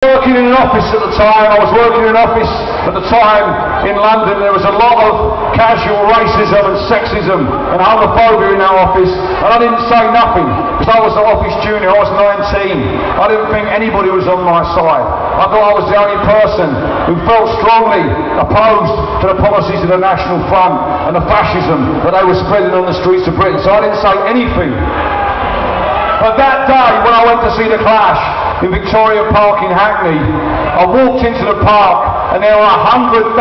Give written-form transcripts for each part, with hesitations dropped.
Working in an office at the time, I was working in an office at the time in London. There was a lot of casual racism and sexism and homophobia in that office, and I didn't say nothing because I was an office junior. I was 19. I didn't think anybody was on my side. I thought I was the only person who felt strongly opposed to the policies of the National Front and the fascism that they were spreading on the streets of Britain, so I didn't say anything. But that day when I went to see The Clash in Victoria Park in Hackney, I walked into the park and there were 100,000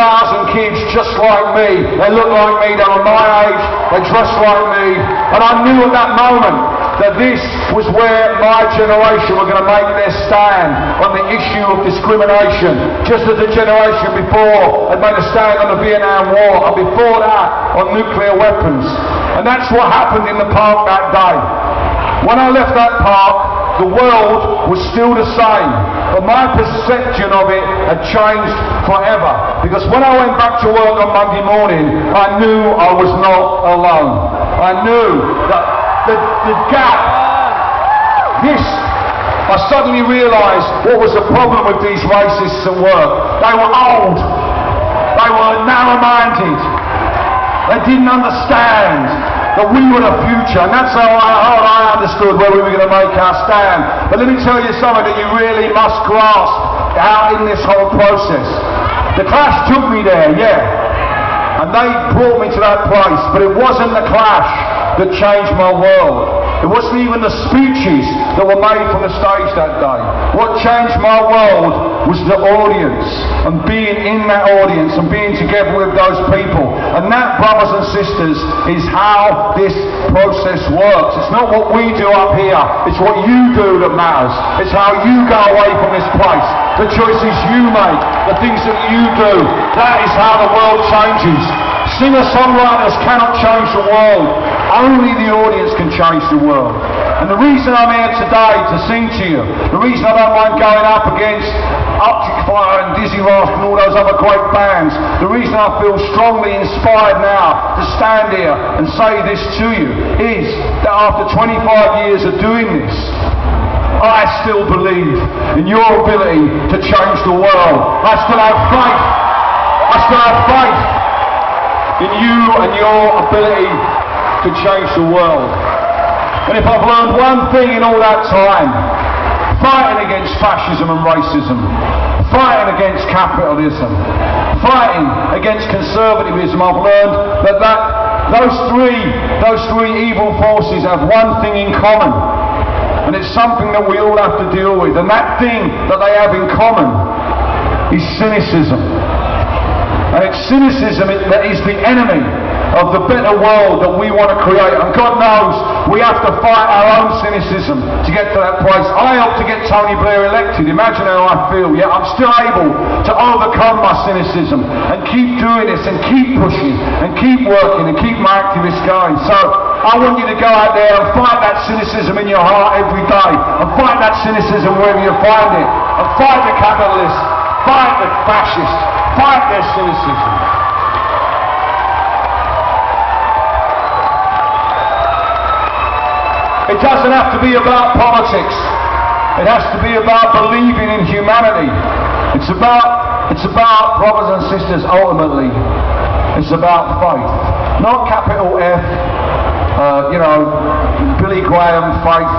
kids just like me. They looked like me, they were my age, they dressed like me, and I knew at that moment that this was where my generation were going to make their stand on the issue of discrimination, just as the generation before had made a stand on the Vietnam War, and before that on nuclear weapons. And that's what happened in the park that day. When I left that park, the world was still the same, but my perception of it had changed forever. Because when I went back to work on Monday morning, I knew I was not alone. I knew that the gap, I suddenly realised what was the problem with these racists at work. They were old, they were narrow-minded, they didn't understand that we were the future, and that's how I understood where we were going to make our stand. But let me tell you something that you really must grasp out in this whole process. The Clash took me there, yeah, and they brought me to that place, but it wasn't the Clash that changed my world. It wasn't even the speeches that were made from the stage that day. What changed my world was the audience, and being in that audience and being together with those people. And that, brothers and sisters, is how this process works. It's not what we do up here, it's what you do that matters. It's how you go away from this place, the choices you make, the things that you do. That is how the world changes. Singer-songwriters cannot change the world. Only the audience can change the world. And the reason I'm here today to sing to you, the reason I don't mind going up against Arctic Fire and Dizzy Rascal and all those other great bands, the reason I feel strongly inspired now to stand here and say this to you is that after 25 years of doing this, I still believe in your ability to change the world. I still have faith. I still have faith in you and your ability to change the world. And if I've learned one thing in all that time, fighting against fascism and racism, fighting against capitalism, fighting against conservatism, I've learned that those three evil forces have one thing in common, and it's something that we all have to deal with, and that thing that they have in common is cynicism. And it's cynicism that is the enemy of the better world that we want to create. And God knows we have to fight our own cynicism to get to that place. I helped to get Tony Blair elected. Imagine how I feel. Yet I'm still able to overcome my cynicism and keep doing this and keep pushing and keep working and keep my activists going. So I want you to go out there and fight that cynicism in your heart every day, and fight that cynicism wherever you find it, and fight the capitalists, fight the fascists, fight their cynicism. It doesn't have to be about politics. It has to be about believing in humanity. It's about, brothers and sisters, ultimately, it's about faith. Not capital F, Billy Graham faith.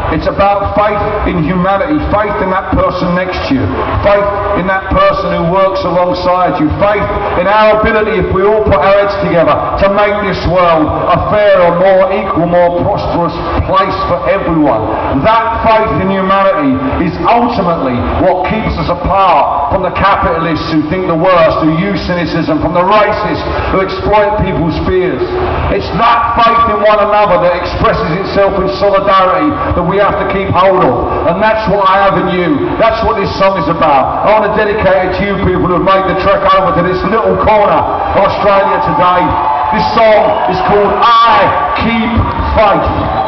It's about faith in humanity, faith in that person next to you, faith in that person who works alongside you, faith in our ability, if we all put our heads together, to make this world a fairer, more equal, more prosperous place for everyone. That faith in humanity is ultimately what keeps us apart from the capitalists who think the worst, who use cynicism, from the racists who exploit people's fears. It's that faith in one another that expresses itself in solidarity that we have to keep hold of, and that's what I have in you. That's what this song is about. I want to dedicate it to you people who have made the trek over to this little corner of Australia today. This song is called I Keep Faith.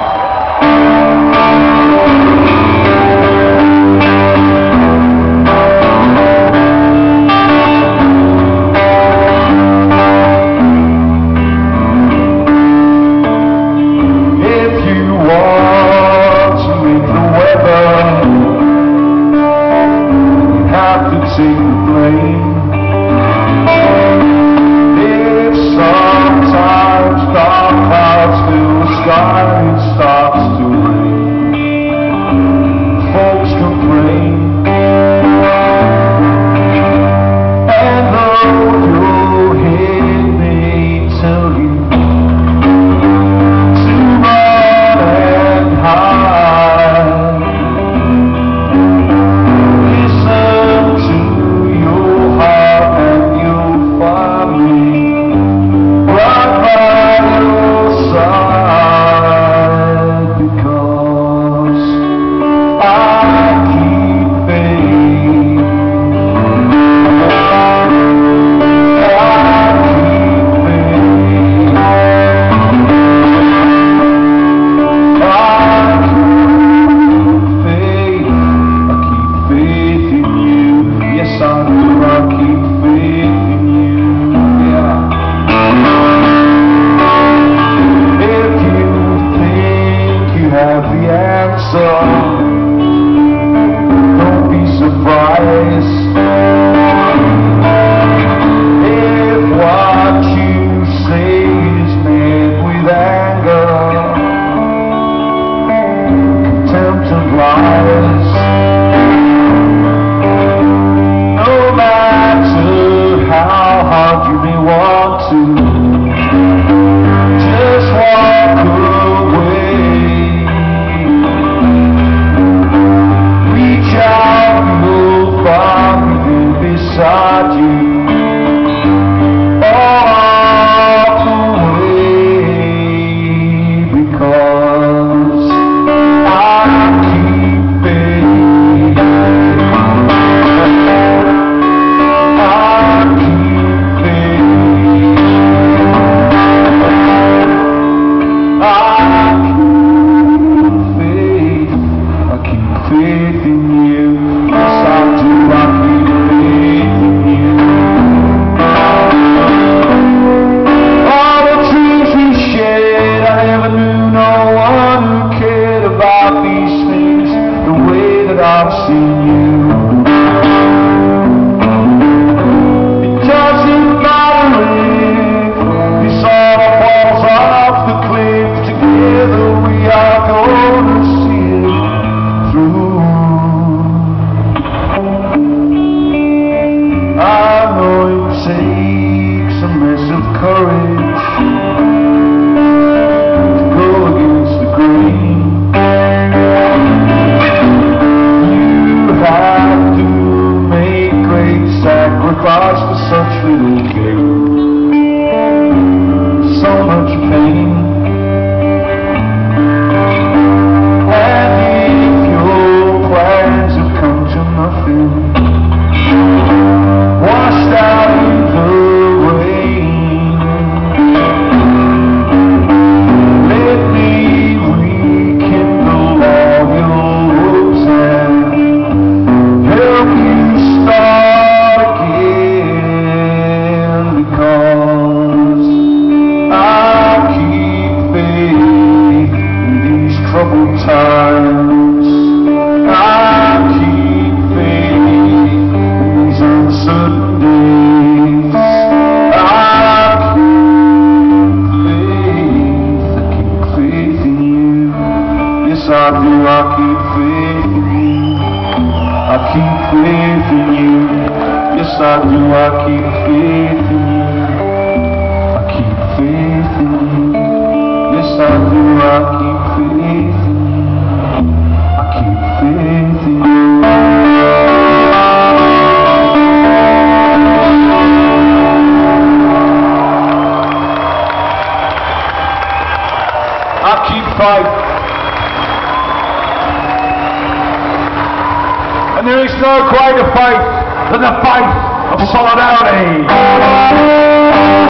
take the blame. If sometimes dark clouds fill the sky, it starts to rain. Folks complain, and though your head may tell you to run and hide, listen to your heart and you'll find me right by your side, because I keep faith. Don't be surprised if what you say is met with anger, contempt and lies. No matter how hard you may want to, just walk away. Beside you, walk away, because I keep faith. I keep faith. I keep faith. I keep faith in you. Yes, I do. I keep faith in you. All the dreams we shared, I never knew no one who cared about these things the way that I've seen you. It doesn't matter if this all falls off the cliff. Together we are gonna see it through. I know it takes a mess of courage to go against the grain. You have to make great sacrifice for such little gain. So much pain. And if your plans have come to nothing, washed out in the rain, let me rekindle all your hopes and help you start again, because I keep faith in these troubled times. I keep faith in these uncertain days. I keep faith in you. Yes, I do. I keep faith in you. I keep faith in you. Yes, I do. I keep faith in you. I keep faith in you. Yes, I do. I keep faith in you. I keep faith in you. I keep fight. And there is no greater faith than the faith of solidarity.